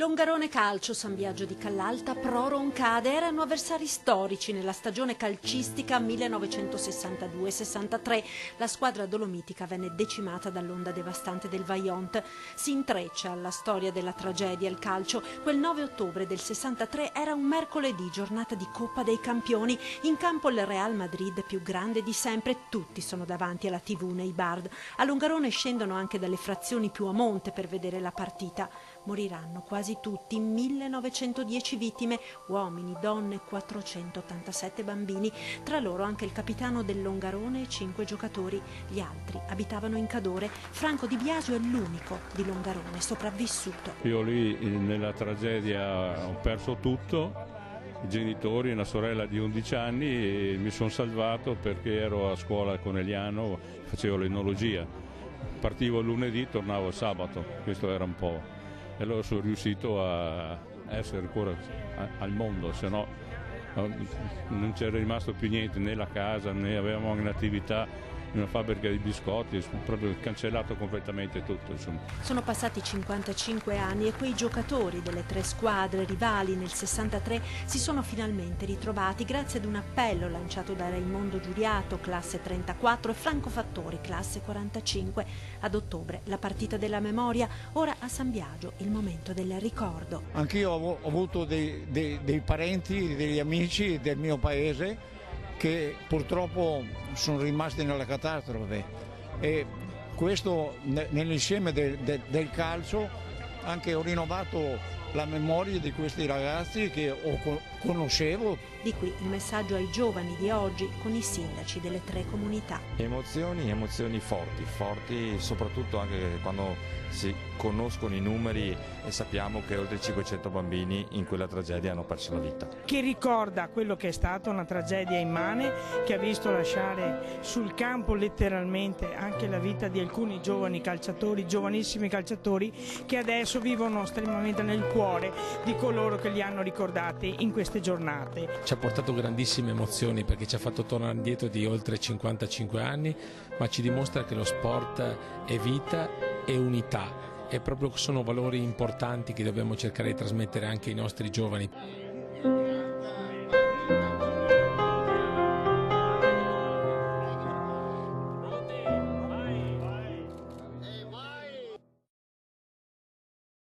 Longarone Calcio, San Biagio di Callalta, Pro Roncade erano avversari storici nella stagione calcistica 1962-63. La squadra dolomitica venne decimata dall'onda devastante del Vajont. Si intreccia alla storia della tragedia il calcio. Quel 9 ottobre del 63 era un mercoledì, giornata di Coppa dei Campioni. In campo il Real Madrid, più grande di sempre. Tutti sono davanti alla TV nei bar. A Longarone scendono anche dalle frazioni più a monte per vedere la partita. Moriranno quasi tutti, 1910 vittime, uomini, donne, 487 bambini, tra loro anche il capitano del Longarone e 5 giocatori. Gli altri abitavano in Cadore. Franco Di Biasio è l'unico di Longarone sopravvissuto. Io lì nella tragedia ho perso tutto, i genitori, una sorella di 11 anni, e mi sono salvato perché ero a scuola a Conegliano, facevo l'enologia. Partivo il lunedì, tornavo il sabato, questo era un po'. E allora sono riuscito a essere ancora al mondo, se no non c'era rimasto più niente, né la casa, né avevamo un'attività, una fabbrica di biscotti, proprio cancellato completamente tutto. Insomma. Sono passati 55 anni e quei giocatori delle 3 squadre rivali nel 63 si sono finalmente ritrovati grazie ad un appello lanciato da Raimondo Giuriato, classe 34, e Franco Fattori, classe 45. Ad ottobre la partita della memoria, ora a San Biagio il momento del ricordo. Anch'io ho avuto dei parenti, degli amici del mio paese che purtroppo sono rimasti nella catastrofe, e questo nell'insieme del calcio anche ho rinnovato la memoria di questi ragazzi che conoscevo. Di qui il messaggio ai giovani di oggi con i sindaci delle 3 comunità. Emozioni forti, soprattutto anche quando si conoscono i numeri e sappiamo che oltre 500 bambini in quella tragedia hanno perso la vita. Che ricorda quello che è stata una tragedia immane che ha visto lasciare sul campo letteralmente anche la vita di alcuni giovani calciatori, giovanissimi calciatori, che adesso vivono estremamente nel cuore di coloro che li hanno ricordati in queste giornate. Ci ha portato grandissime emozioni perché ci ha fatto tornare indietro di oltre 55 anni, ma ci dimostra che lo sport è vita e unità, e proprio sono valori importanti che dobbiamo cercare di trasmettere anche ai nostri giovani.